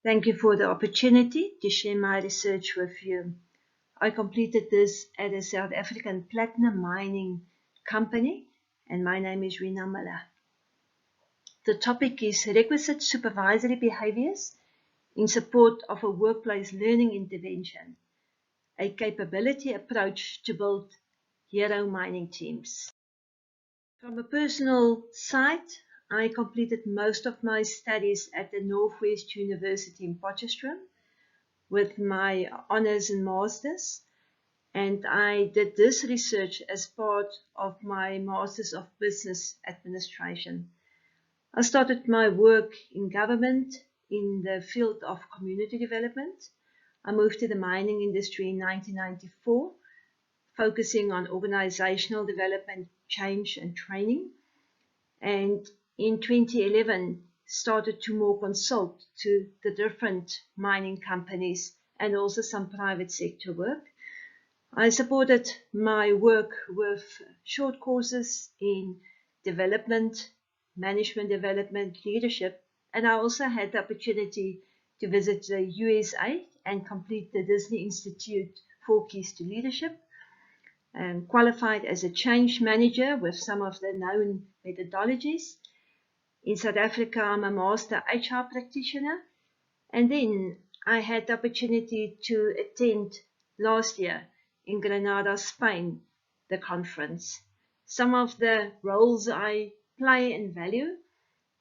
Thank you for the opportunity to share my research with you. I completed this at a South African platinum mining company, and my name is RINA MULLER. The topic is Requisite Supervisory Behaviours in support of a workplace learning intervention, a capability approach to build hero mining teams. From a personal side, I completed most of my studies at the Northwest University in Potchefstroom with my honours and masters, and I did this research as part of my Masters of Business Administration. I started my work in government in the field of community development. I moved to the mining industry in 1994, focusing on organizational development, change and training. And in 2011, started to more consult to the different mining companies and also some private sector work. I supported my work with short courses in development, management development, leadership, and I also had the opportunity to visit the USA and complete the Disney Institute 4 Keys to Leadership, and qualified as a change manager with some of the known methodologies. In South Africa, I'm a master HR practitioner, and then I had the opportunity to attend last year in Granada, Spain, the conference. Some of the roles I play and value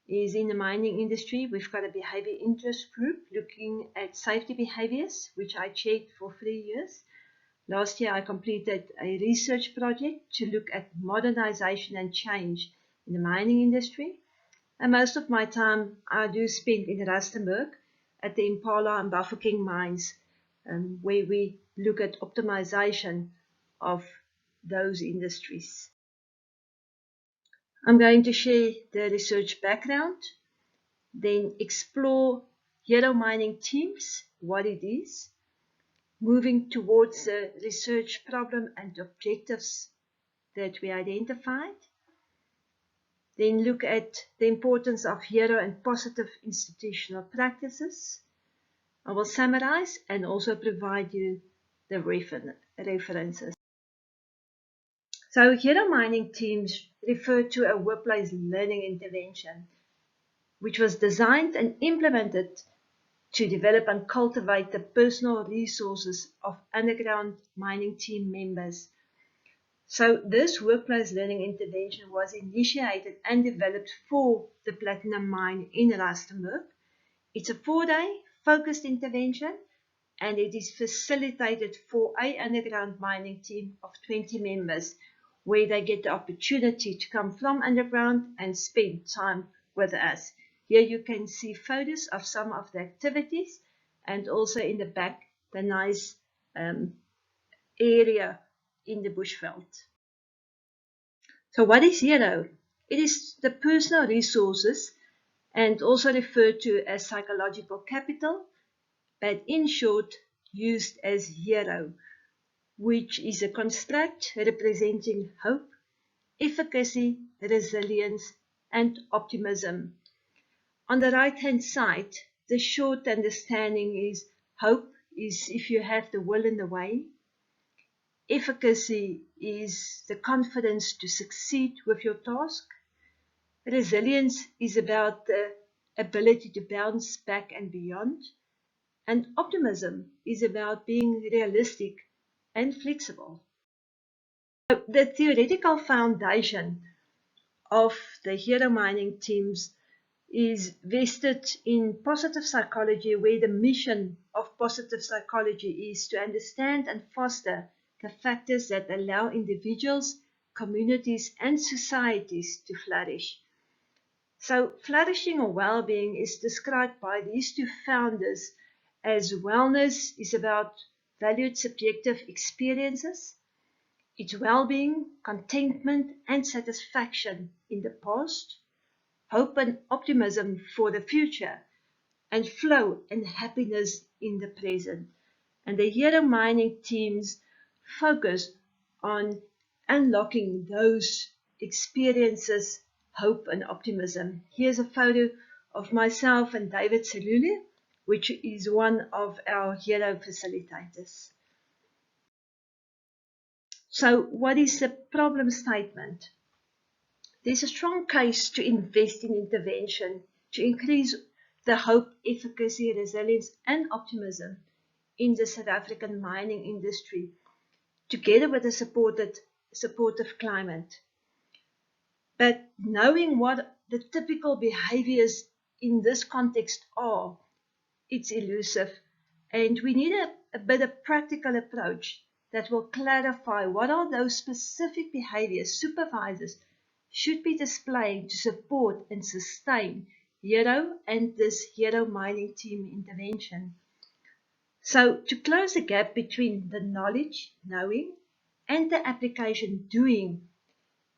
is in the mining industry. We've got a behavior interest group looking at safety behaviors, which I chaired for 3 years. Last year, I completed a research project to look at modernization and change in the mining industry. And most of my time I do spend in Rustenburg at the Impala and Bafokeng mines, where we look at optimization of those industries. I'm going to share the research background, then explore hero mining teams, what it is, moving towards the research problem and objectives that we identified, then look at the importance of hero and positive institutional practices. I will summarize and also provide you the references. So hero mining teams refer to a workplace learning intervention which was designed and implemented to develop and cultivate the personal resources of underground mining team members. So this workplace learning intervention was initiated and developed for the platinum mine in Rustenburg. It's a 4-day focused intervention, and it is facilitated for an underground mining team of 20 members, where they get the opportunity to come from underground and spend time with us. Here you can see photos of some of the activities, and also in the back the nice area in the bushveld. So what is hero? It is the personal resources, and also referred to as psychological capital, but in short used as hero, which is a construct representing hope, efficacy, resilience, and optimism. On the right-hand side, the short understanding is hope is if you have the will and the way. Efficacy is the confidence to succeed with your task. Resilience is about the ability to bounce back and beyond. And optimism is about being realistic and flexible. The theoretical foundation of the hero mining teams is vested in positive psychology, where the mission of positive psychology is to understand and foster the factors that allow individuals, communities, and societies to flourish. So flourishing or well-being is described by these two founders as wellness is about valued subjective experiences. It's well-being, contentment, and satisfaction in the past, hope and optimism for the future, and flow and happiness in the present. And the hero mining teams focus on unlocking those experiences, hope and optimism. Here's a photo of myself and David Selulu which is one of our hero facilitators. So what is the problem statement? There's a strong case to invest in intervention to increase the hope, efficacy, resilience and optimism in the South African mining industry, together with a supportive climate. But knowing what the typical behaviors in this context are, it's elusive, and we need a bit of practical approach that will clarify what are those specific behaviors supervisors should be displaying to support and sustain hero and this hero mining team intervention. So to close the gap between the knowledge, knowing, and the application, doing,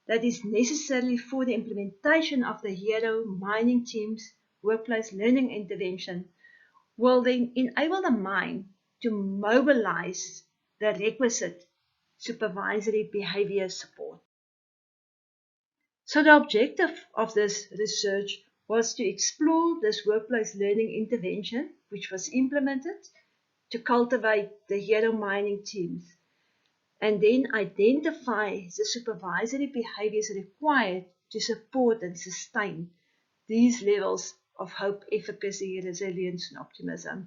that is necessary for the implementation of the hero mining team's workplace learning intervention, will then enable the mine to mobilize the requisite supervisory behavior support. So the objective of this research was to explore this workplace learning intervention, which was implemented to cultivate the hero mining teams, and then identify the supervisory behaviors required to support and sustain these levels of hope, efficacy, resilience, and optimism.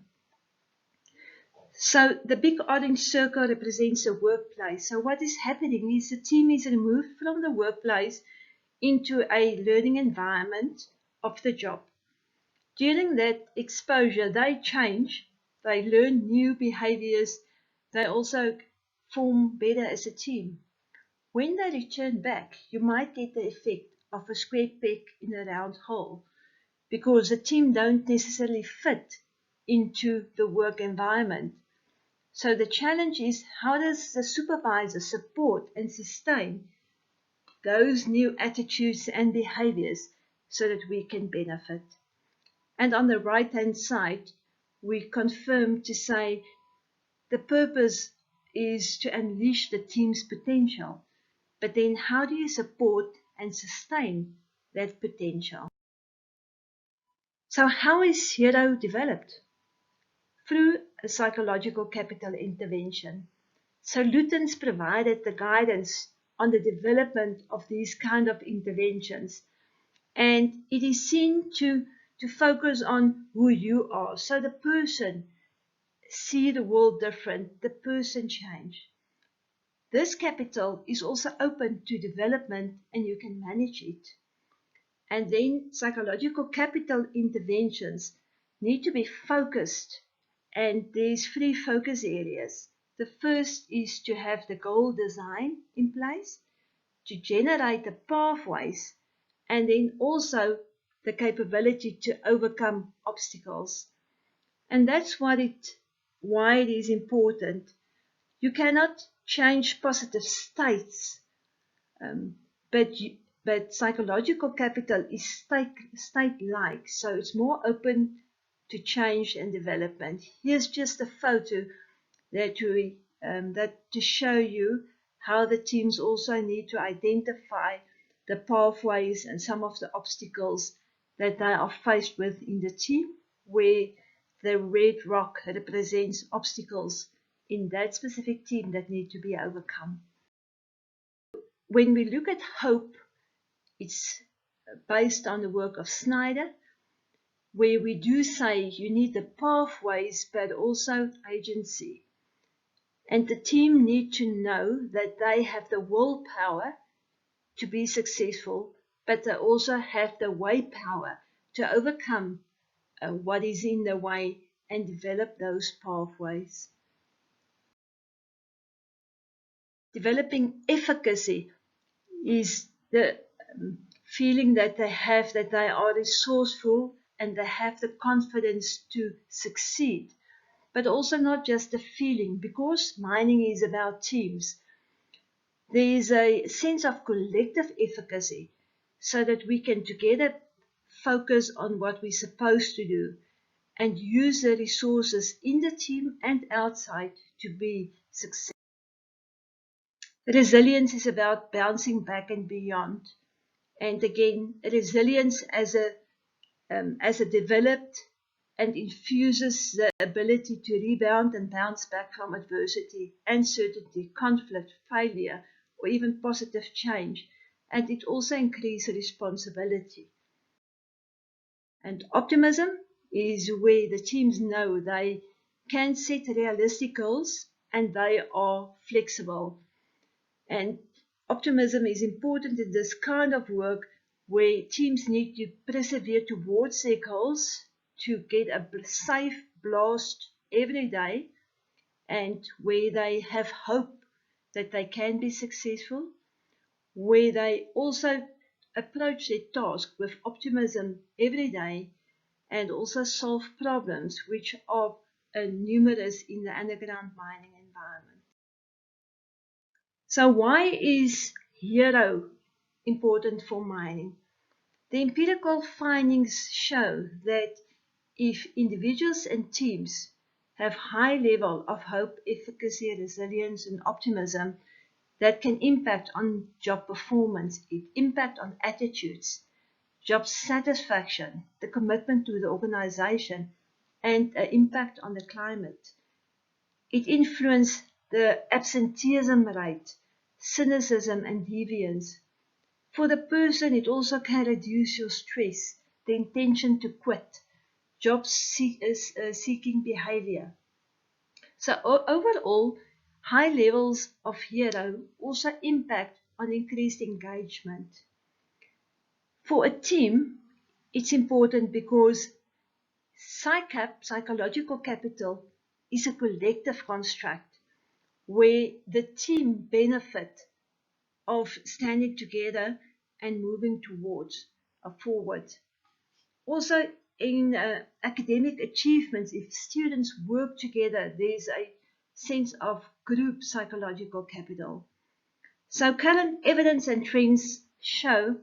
So the big orange circle represents the workplace. So what is happening is the team is removed from the workplace into a learning environment of the job. During that exposure, they change, they learn new behaviors, they also form better as a team. When they return back, you might get the effect of a square peg in a round hole, because the team don't necessarily fit into the work environment. So the challenge is, how does the supervisor support and sustain those new attitudes and behaviors so that we can benefit? And on the right-hand side, we confirm to say the purpose is to unleash the team's potential. But then how do you support and sustain that potential? So how is hero developed? Through a psychological capital intervention. So Lutens provided the guidance on the development of these kind of interventions, and it is seen to focus on who you are. So the person see the world different, the person change. This capital is also open to development and you can manage it. And then psychological capital interventions need to be focused, and there's 3 focus areas. The first is to have the goal design in place, to generate the pathways, and then also the capability to overcome obstacles. And that's why it is important. You cannot change positive states, but psychological capital is state-like, so it's more open to change and development. Here's just a photo that to show you how the teams also need to identify the pathways and some of the obstacles that they are faced with in the team, where the red rock represents obstacles in that specific team that need to be overcome. When we look at hope, it's based on the work of Snyder, where we do say you need the pathways but also agency. And the team need to know that they have the willpower to be successful, but they also have the way power to overcome what is in the way and develop those pathways. Developing efficacy is the feeling that they have that they are resourceful and they have the confidence to succeed. But also not just a feeling, because mining is about teams. There is a sense of collective efficacy so that we can together focus on what we're supposed to do and use the resources in the team and outside to be successful. Resilience is about bouncing back and beyond. And again, resilience as a developed and infuses the ability to rebound and bounce back from adversity, uncertainty, conflict, failure, or even positive change. And it also increases responsibility. And optimism is where the teams know they can set realistic goals and they are flexible. And optimism is important in this kind of work where teams need to persevere towards their goals to get a safe blast every day, and where they have hope that they can be successful, where they also approach their task with optimism every day, and also solve problems which are numerous in the underground mining environment. So why is HERO important for mining? The empirical findings show that if individuals and teams have high level of hope, efficacy, resilience, and optimism, that can impact on job performance, impact on attitudes, job satisfaction, the commitment to the organization, and an impact on the climate. It influences the absenteeism rate, cynicism, and deviance. For the person, it also can reduce your stress, the intention to quit, job seeking behavior. So overall, high levels of HERO also impact on increased engagement. For a team, it's important because psychological capital, is a collective construct where the team benefit of standing together and moving towards forward. Also, in academic achievements, if students work together, there's a sense of group psychological capital. So current evidence and trends show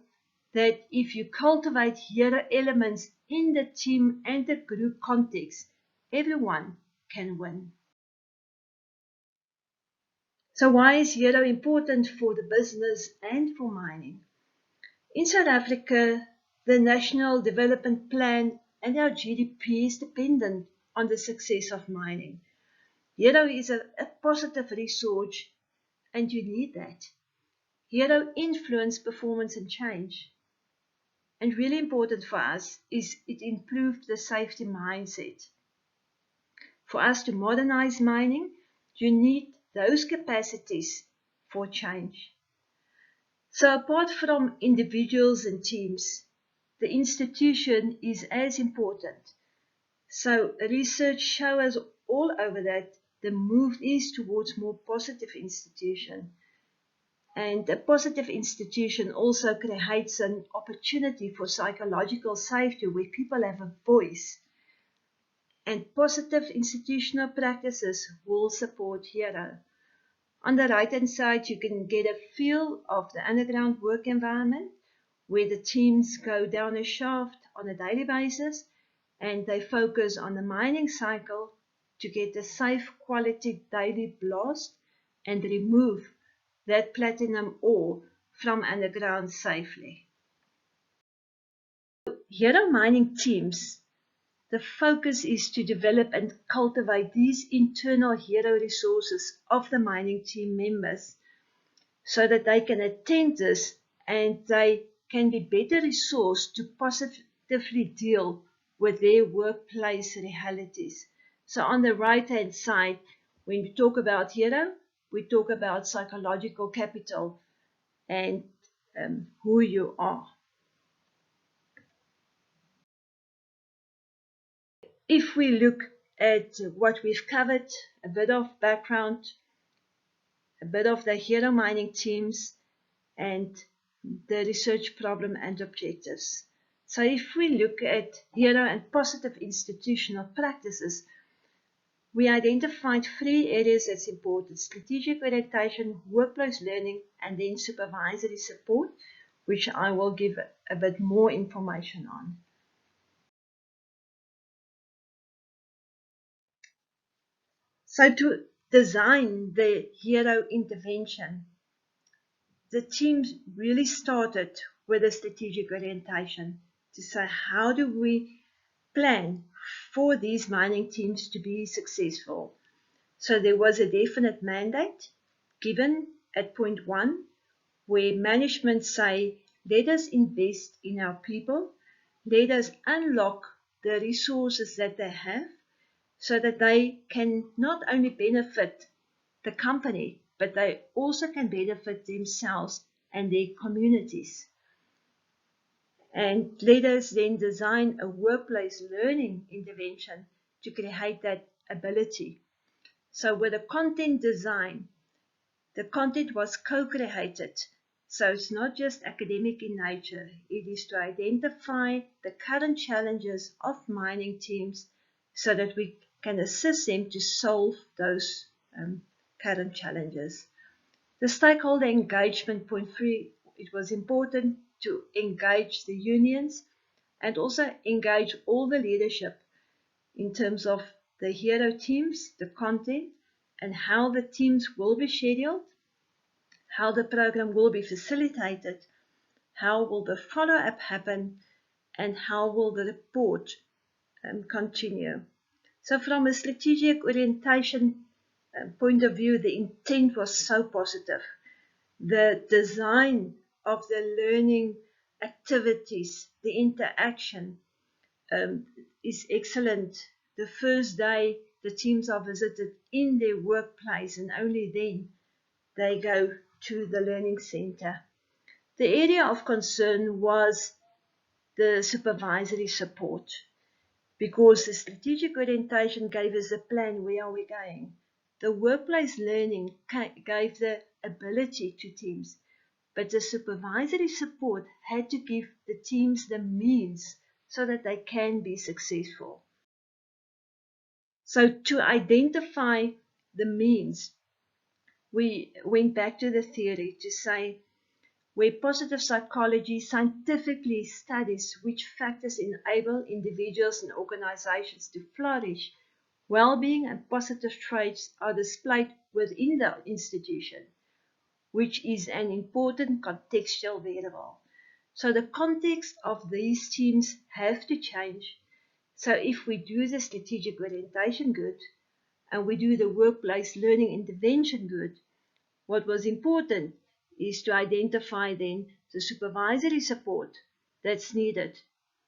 that if you cultivate HERO elements in the team and the group context, everyone can win. So why is HERO important for the business and for mining? In South Africa, the National Development Plan and our GDP is dependent on the success of mining. HERO is a positive resource, and you need that. HERO influence performance and change. And really important for us is it improved the safety mindset. For us to modernize mining, you need those capacities for change. So apart from individuals and teams, the institution is as important. So research shows us all over that the move is towards more positive institution. And a positive institution also creates an opportunity for psychological safety where people have a voice. And positive institutional practices will support HERO. On the right-hand side, you can get a feel of the underground work environment where the teams go down a shaft on a daily basis and they focus on the mining cycle to get a safe quality daily blast and remove that platinum ore from underground safely. HERO mining teams, the focus is to develop and cultivate these internal HERO resources of the mining team members so that they can attend this and they can be better resourced to positively deal with their workplace realities. So on the right-hand side, when we talk about HERO, we talk about psychological capital and who you are. If we look at what we've covered, a bit of background, a bit of the HERO mining teams, and the research problem and objectives. So if we look at HERO and positive institutional practices, we identified 3 areas that's important: strategic orientation, workplace learning, and then supervisory support, which I will give a bit more information on. So to design the HERO intervention, the team really started with a strategic orientation to say, how do we plan for these mining teams to be successful. So there was a definite mandate given at point 1, where management say, let us invest in our people, let us unlock the resources that they have, so that they can not only benefit the company, but they also can benefit themselves and their communities. And let us then design a workplace learning intervention to create that ability. So with the content design, the content was co-created. So it's not just academic in nature. It is to identify the current challenges of mining teams so that we can assist them to solve those current challenges. The stakeholder engagement, point 3, it was important to engage the unions and also engage all the leadership in terms of the hero teams, the content, and how the teams will be scheduled, how the program will be facilitated, how will the follow-up happen, and how will the report continue. So from a strategic orientation point of view, the intent was so positive. The design of the learning activities, the interaction is excellent. The first day the teams are visited in their workplace, and only then they go to the learning center. The area of concern was the supervisory support, because the strategic orientation gave us a plan, where are we going. The workplace learning gave the ability to teams, but the supervisory support had to give the teams the means so that they can be successful. So to identify the means, we went back to the theory to say, where positive psychology scientifically studies which factors enable individuals and organizations to flourish, well-being and positive traits are displayed within the institution, which is an important contextual variable. So the context of these teams have to change. So if we do the strategic orientation good, and we do the workplace learning intervention good, what was important is to identify then the supervisory support that's needed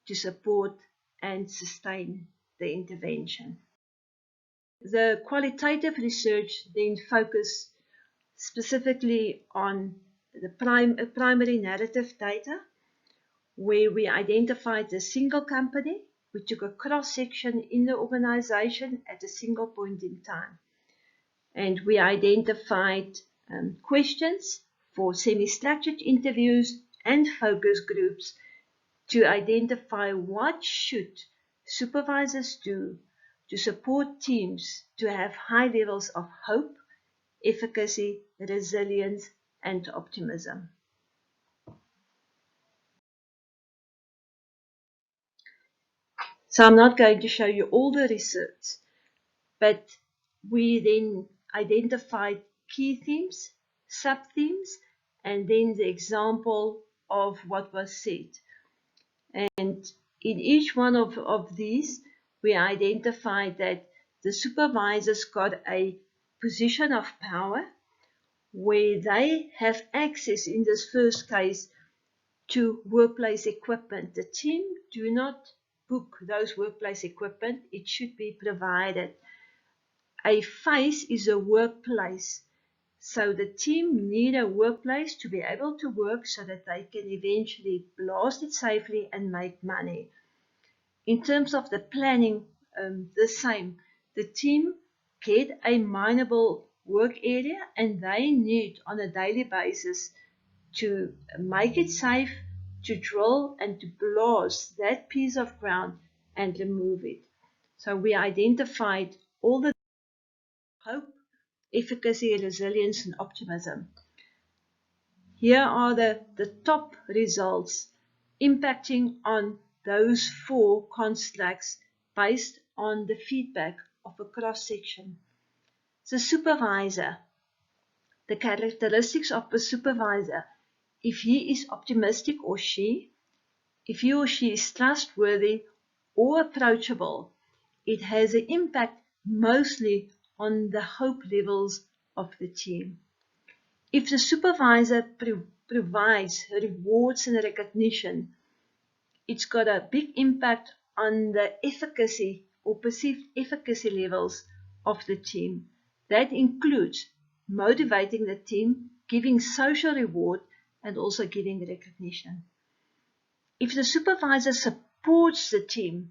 to support and sustain the intervention. The qualitative research then focused specifically on the primary narrative data, where we identified a single company. We took a cross-section in the organization at a single point in time. And we identified questions for semi-structured interviews and focus groups to identify what should supervisors do to support teams to have high levels of hope, efficacy, resilience, and optimism. So I'm not going to show you all the research, but we then identified key themes, sub-themes, and then the example of what was said. And in each one of these, we identified that the supervisors got a position of power where they have access, in this first case, to workplace equipment. The team do not book those workplace equipment. It should be provided. A face is a workplace. So the team need a workplace to be able to work so that they can eventually blast it safely and make money. In terms of the planning, the same. The team get a mineable work area, and they need on a daily basis to make it safe, to drill and to blast that piece of ground and remove it. So we identified all the hope, efficacy, resilience, and optimism. Here are the top results impacting on those 4 constructs based on the feedback of a cross-section. The supervisor, the characteristics of a supervisor, if he is optimistic or she, if he or she is trustworthy or approachable, it has an impact mostly on the hope levels of the team. If the supervisor provides rewards and recognition, it's got a big impact on the efficacy or perceived efficacy levels of the team. That includes motivating the team, giving social reward, and also giving recognition. If the supervisor supports the team,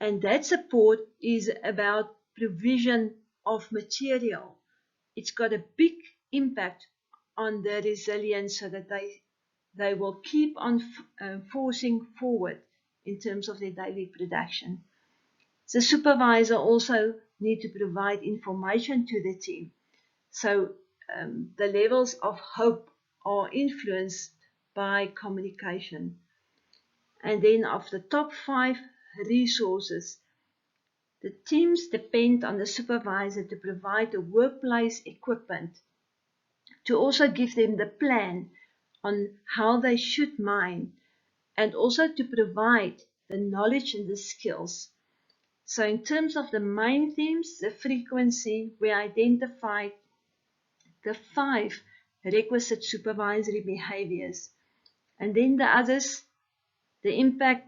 and that support is about provision of material, it's got a big impact on the resilience so that they will keep on forcing forward in terms of their daily production. The supervisor also needs to provide information to the team. So the levels of hope are influenced by communication. And then of the top 5 resources, the teams depend on the supervisor to provide the workplace equipment, to also give them the plan on how they should mine, and also to provide the knowledge and the skills. So in terms of the main themes, the frequency, we identified the 5 requisite supervisory behaviors. And then the others, the impact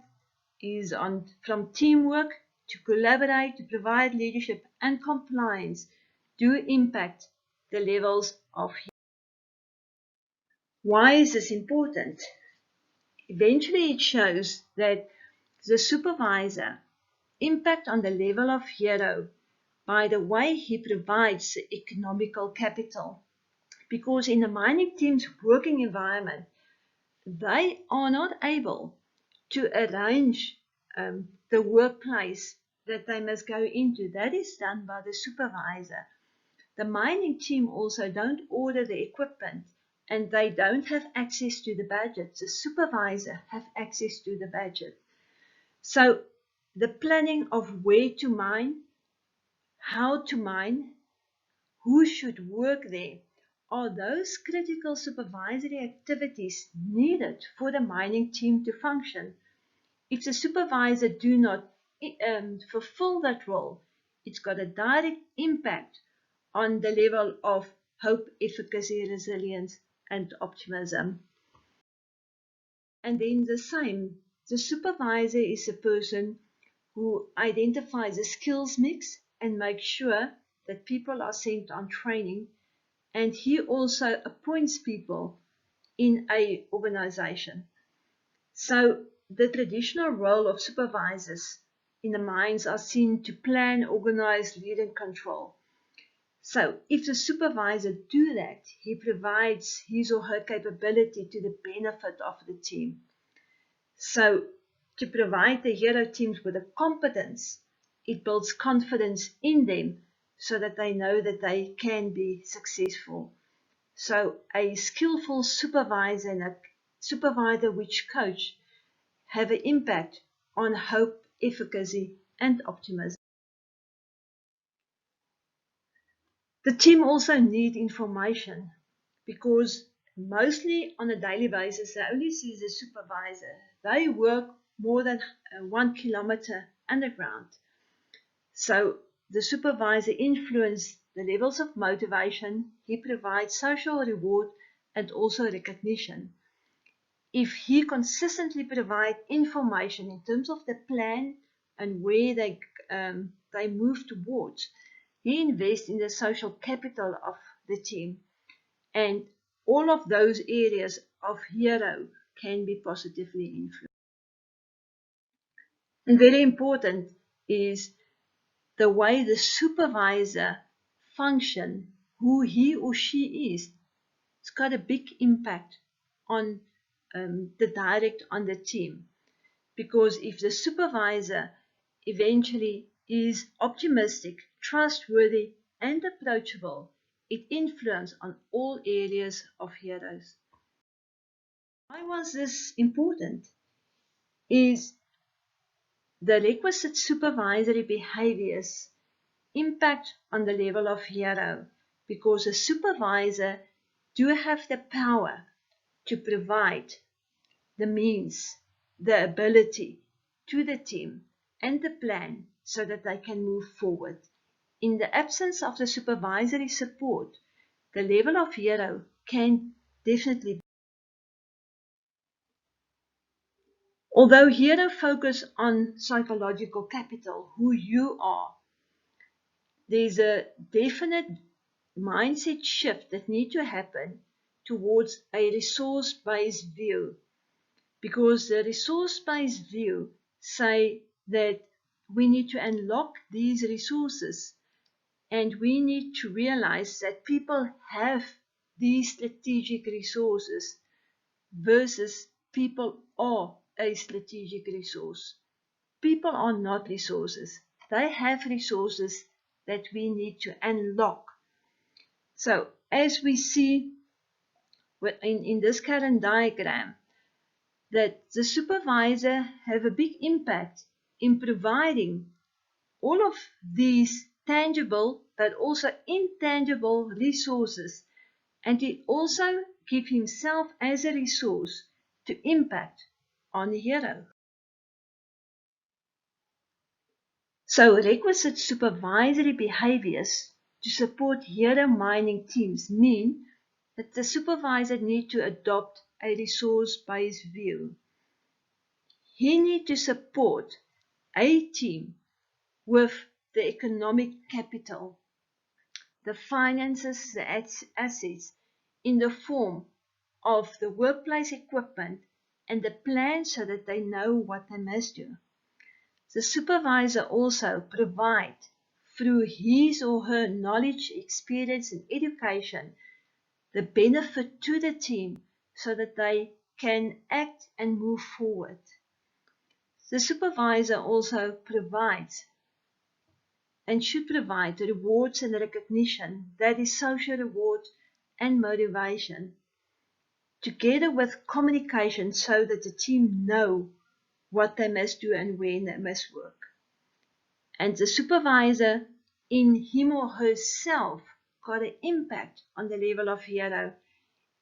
is on from teamwork to collaborate, to provide leadership and compliance do impact the levels of. Why is this important? Eventually it shows that the supervisor impact on the level of hero by the way he provides the economical capital. Because in the mining team's working environment, they are not able to arrange the workplace that they must go into. That is done by the supervisor. The mining team also don't order the equipment and they don't have access to the budget. The supervisor have access to the budget. So the planning of where to mine, how to mine, who should work there, are those critical supervisory activities needed for the mining team to function. If the supervisor do not fulfill that role, it's got a direct impact on the level of hope, efficacy, resilience, and optimism. And then the same, the supervisor is a person who identifies a skills mix and makes sure that people are sent on training, and he also appoints people in an organization. So the traditional role of supervisors in the mines are seen to plan, organize, lead, and control. So if the supervisor do that, he provides his or her capability to the benefit of the team. So to provide the hero teams with a competence, it builds confidence in them so that they know that they can be successful. So a skillful supervisor and a supervisor which coach have an impact on hope, efficacy, and optimism. The team also need information because mostly on a daily basis they only see the supervisor. They work more than 1 kilometer underground. So the supervisor influences the levels of motivation, he provides social reward and also recognition. If he consistently provides information in terms of the plan and where they move towards, he invests in the social capital of the team, and all of those areas of hero can be positively influenced. And very important is the way the supervisor function, who he or she is. It's got a big impact on the direct on the team. Because if the supervisor eventually is optimistic, trustworthy, and approachable, it influences on all areas of heroes. Why was this important? Is the requisite supervisory behaviors impact on the level of hero, because a supervisor do have the power to provide the means, the ability to the team, and the plan so that they can move forward. In the absence of the supervisory support, the level of hero can definitely be. Although hero focus on psychological capital, who you are, there's a definite mindset shift that needs to happen towards a resource-based view, because the resource-based view say that we need to unlock these resources and we need to realize that people have these strategic resources versus people are a strategic resource. People are not resources. They have resources that we need to unlock. So as we see in this current diagram, that the supervisor have a big impact in providing all of these tangible but also intangible resources, and he also give himself as a resource to impact on the hero. So requisite supervisory behaviors to support hero mining teams mean that the supervisor needs to adopt a resource-based view. He needs to support a team with the economic capital, the finances, the assets in the form of the workplace equipment and the plan so that they know what they must do. The supervisor also provides, through his or her knowledge, experience and education, the benefit to the team so that they can act and move forward. The supervisor also provides and should provide rewards and recognition, that is social reward and motivation, together with communication so that the team know what they must do and when they must work. And the supervisor in him or herself got an impact on the level of hero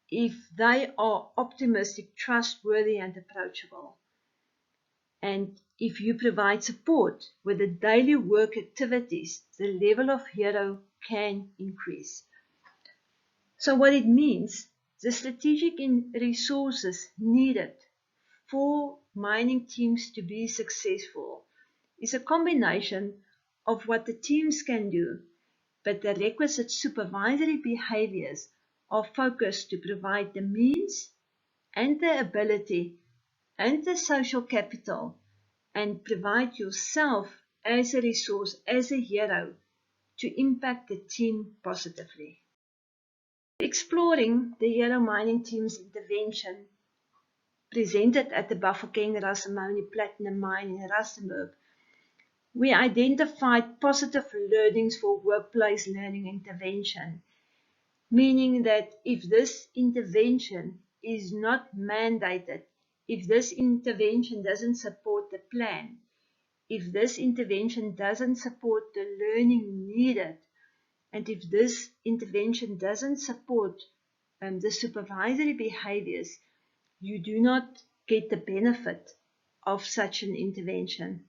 if they are optimistic, trustworthy and approachable. And if you provide support with the daily work activities, the level of hero can increase. So what it means, the strategic resources needed for mining teams to be successful is a combination of what the teams can do, but the requisite supervisory behaviors are focused to provide the means and the ability and the social capital and provide yourself as a resource, as a hero, to impact the team positively. Exploring the hero mining team's intervention presented at the Bafokeng-Rastamoni Platinum Mine in Rustenburg, we identified positive learnings for workplace learning intervention, meaning that if this intervention is not mandated, if this intervention doesn't support the plan, if this intervention doesn't support the learning needed, and if this intervention doesn't support the supervisory behaviors, you do not get the benefit of such an intervention.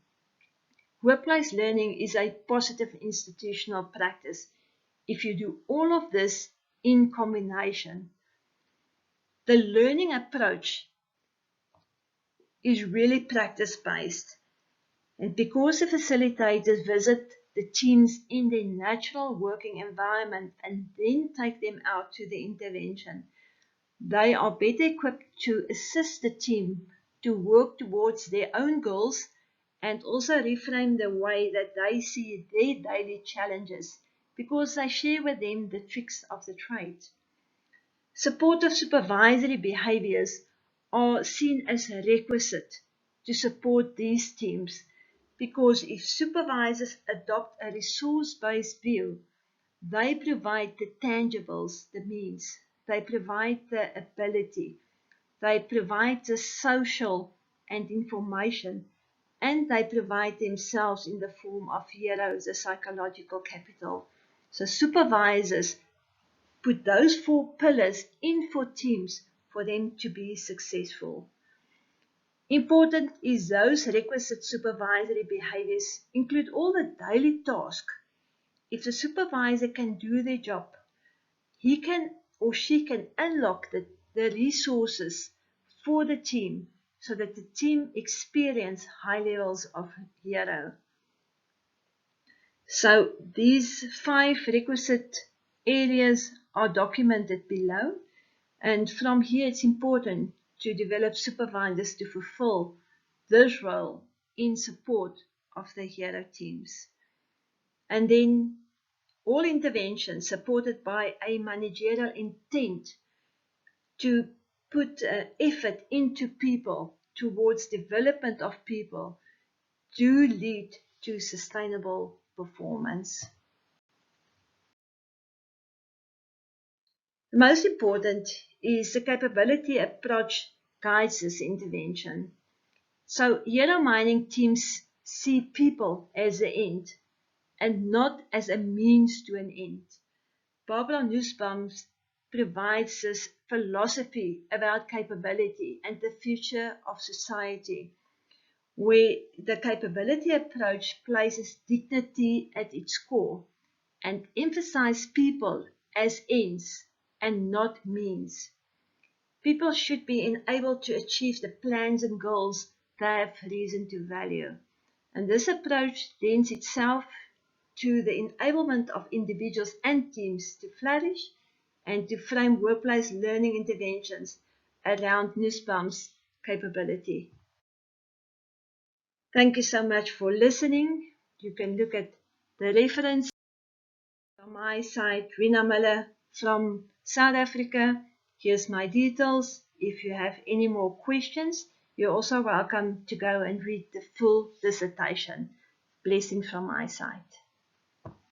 Workplace learning is a positive institutional practice if you do all of this in combination. The learning approach is really practice-based, and because the facilitators visit the teams in their natural working environment and then take them out to the intervention, they are better equipped to assist the team to work towards their own goals and also reframe the way that they see their daily challenges, because they share with them the tricks of the trade. Supportive supervisory behaviors are seen as a requisite to support these teams, because if supervisors adopt a resource-based view, they provide the tangibles, the means, they provide the ability, they provide the social and information, and they provide themselves in the form of heroes, the psychological capital. So supervisors put those 4 pillars in for teams for them to be successful. Important is those requisite supervisory behaviors include all the daily tasks. If the supervisor can do their job, he can or she can unlock the resources for the team so that the team experience high levels of hero. So these 5 requisite areas are documented below, and from here it's important to develop supervisors to fulfill this role in support of the hero teams. And then all interventions supported by a managerial intent to put effort into people towards development of people do lead to sustainable performance. The most important is the capability approach guides this intervention. So hero mining teams see people as the end and not as a means to an end. Barbara Nussbaum provides this philosophy about capability and the future of society, where the capability approach places dignity at its core and emphasizes people as ends and not means. People should be enabled to achieve the plans and goals they have reason to value. And this approach lends itself to the enablement of individuals and teams to flourish and to frame workplace learning interventions around Nussbaum's capability. Thank you so much for listening. You can look at the reference on my site, RINA MULLER from South Africa. Here's my details. If you have any more questions, you're also welcome to go and read the full dissertation. Blessings from my side.